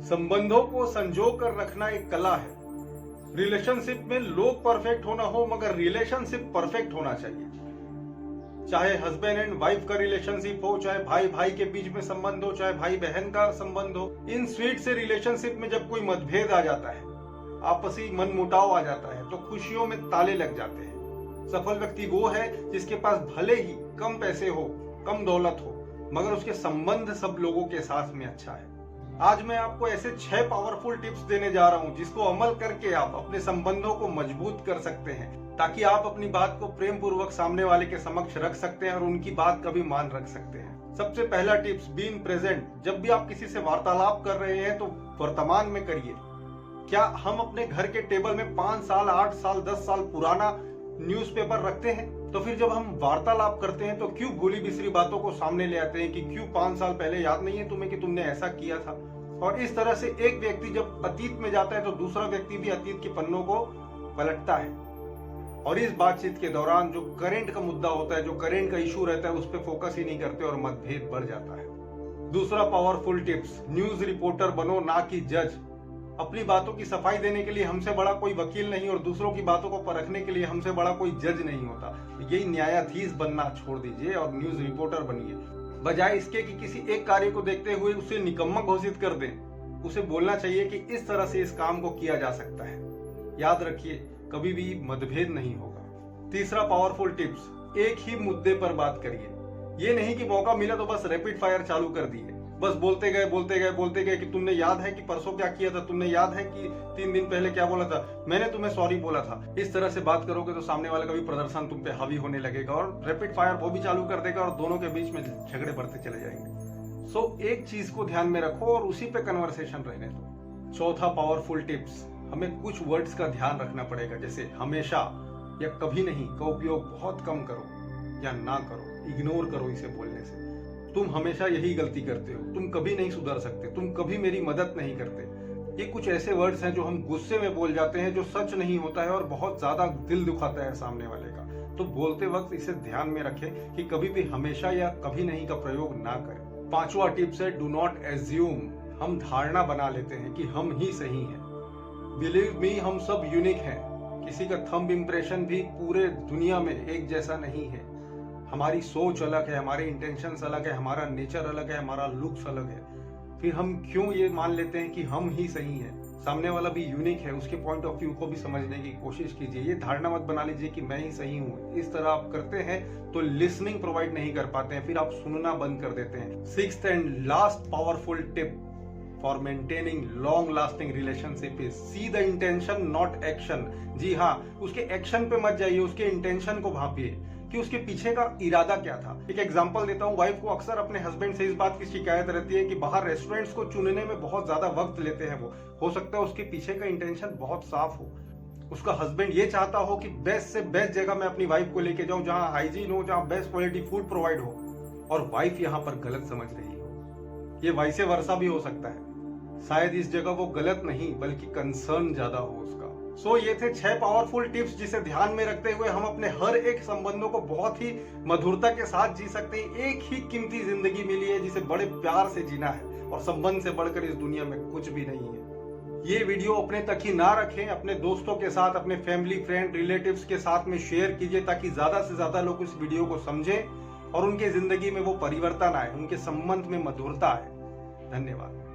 संबंधों को संजो कर रखना एक कला है। रिलेशनशिप में लोग परफेक्ट होना हो मगर रिलेशनशिप परफेक्ट होना चाहिए। चाहे हस्बैंड एंड वाइफ का रिलेशनशिप हो, चाहे भाई भाई के बीच में संबंध हो, चाहे भाई बहन का संबंध हो, इन स्वीट से रिलेशनशिप में जब कोई मतभेद आ जाता है, आपसी मनमुटाव आ जाता है, तो खुशियों में ताले लग जाते हैं। सफल व्यक्ति वो है जिसके पास भले ही कम पैसे हो, कम दौलत हो, मगर उसके संबंध सब लोगों के साथ में अच्छा है। आज मैं आपको ऐसे 6 पावरफुल टिप्स देने जा रहा हूं जिसको अमल करके आप अपने संबंधों को मजबूत कर सकते हैं, ताकि आप अपनी बात को प्रेम पूर्वक सामने वाले के समक्ष रख सकते हैं और उनकी बात का भी मान रख सकते हैं। सबसे पहला टिप्स, बीइंग प्रेजेंट। जब भी आप किसी से वार्तालाप कर रहे हैं तो वर्तमान में करिए। क्या हम अपने घर के टेबल में 5 साल, 8 साल, 10 साल पुराना न्यूज़पेपर रखते हैं? तो फिर जब हम वार्तालाप करते हैं तो क्यों भूली बिसरी बातों को सामने ले आते हैं कि क्यों 5 साल पहले याद नहीं है तुम्हें कि तुमने ऐसा किया था? और इस तरह से एक व्यक्ति जब अतीत में जाता है तो दूसरा व्यक्ति भी अतीत के पन्नों को पलटता है। और इस बातचीत के दौरान जो करंट का मुद्दा होता है, जो करंट का इशू रहता है, उस पर फोकस ही नहीं करते और मतभेद बढ़ जाता है। दूसरा पावरफुल टिप्स, न्यूज रिपोर्टर बनो ना कि जज। अपनी बातों की सफाई देने के लिए हमसे बड़ा कोई वकील नहीं और दूसरों की बातों को परखने के लिए हमसे बड़ा कोई जज नहीं होता। यही न्यायाधीश बनना छोड़ दीजिए और न्यूज रिपोर्टर बनिए। बजाय इसके कि किसी एक कार्य को देखते हुए उसे निकम्मा घोषित कर दें, उसे बोलना चाहिए कि इस तरह से इस काम को किया जा सकता है। याद रखिए, कभी भी मतभेद नहीं होगा। तीसरा पावरफुल टिप्स, एक ही मुद्दे पर बात करिए। ये नहीं कि मौका मिला तो बस रैपिड फायर चालू कर दिए, बस बोलते गए कि तुमने याद है कि परसों क्या किया था, तुमने याद है कि 3 दिन पहले क्या बोला था, मैंने तुम्हें सॉरी बोला था। इस तरह से बात करोगे तो सामने वाले का भी प्रदर्शन तुम पे हावी होने लगेगा और रैपिड फायर वो भी चालू कर देगा और दोनों के बीच में झगड़े बढ़ते चले जाएंगे। सो एक चीज को ध्यान में रखो और उसी पे कन्वर्सेशन रहने दो। चौथा पावरफुल टिप्स, हमें कुछ वर्ड्स का ध्यान रखना पड़ेगा, जैसे हमेशा या कभी नहीं का उपयोग बहुत कम करो या ना करो, इग्नोर करो इसे बोलने से। तुम हमेशा यही गलती करते हो, तुम कभी नहीं सुधर सकते, तुम कभी मेरी मदद नहीं करते। ये कुछ ऐसे वर्ड्स हैं जो हम गुस्से में बोल जाते हैं, जो सच नहीं होता है और बहुत ज्यादा दिल दुखाता है सामने वाले का। तो बोलते वक्त इसे ध्यान में रखें कि कभी भी हमेशा या कभी नहीं का प्रयोग ना करें। पांचवा टिप्स है, डू नॉट एज्यूम। हम धारणा बना लेते हैं कि हम ही सही हैं। बिलीव मी, हम सब यूनिक हैं। किसी का थंब इम्प्रेशन भी पूरे दुनिया में एक जैसा नहीं है। हमारी सोच अलग है, हमारे इंटेंशंस अलग है, हमारा नेचर अलग है, हमारा लुक्स अलग है। फिर हम क्यों ये मान लेते हैं कि हम ही सही हैं? सामने वाला भी यूनिक है, उसके पॉइंट ऑफ व्यू को भी समझने की कोशिश कीजिए। ये धारणा मत बना लीजिए कि मैं ही सही हूँ। इस तरह आप करते हैं तो लिसनिंग प्रोवाइड नहीं कर पाते हैं, फिर आप सुनना बंद कर देते हैं। Sixth and last powerful tip for maintaining long lasting relationship is see the intention not action. जी हाँ, उसके एक्शन पे मत जाइए, उसके इंटेंशन को भांपिए कि उसके पीछे का इरादा क्या था। एक एग्जांपल देता हूँ, वाइफ को अक्सर अपने हस्बैंड से इस बात की शिकायत रहती है कि बाहर रेस्टोरेंट्स को चुनने में बहुत ज्यादा वक्त लेते हैं वो। हो सकता है उसके पीछे का इंटेंशन बहुत साफ हो। उसका हस्बैंड ये चाहता हो कि बेस्ट से बेस्ट जगह मैं अपनी वाइफ को लेके जाऊं, जहां हाइजीन हो, जहां बेस्ट क्वालिटी फूड प्रोवाइड हो, और वाइफ यहाँ पर गलत समझ रही हो। ये वाइसे वर्सा भी हो सकता है। शायद इस जगह वो गलत नहीं बल्कि कंसर्न ज्यादा हो उसका। सो ये थे 6 पावरफुल टिप्स जिसे ध्यान में रखते हुए हम अपने हर एक संबंधों को बहुत ही मधुरता के साथ जी सकते हैं। एक ही कीमती जिंदगी मिली है जिसे बड़े प्यार से जीना है, और संबंध से बढ़कर इस दुनिया में कुछ भी नहीं है। ये वीडियो अपने तक ही ना रखें, अपने दोस्तों के साथ, अपने फैमिली, फ्रेंड, रिलेटिव्स के साथ में शेयर कीजिए, ताकि ज्यादा से ज्यादा लोग इस वीडियो को समझें और उनके जिंदगी में वो परिवर्तन आए, उनके संबंध में मधुरता आए। धन्यवाद।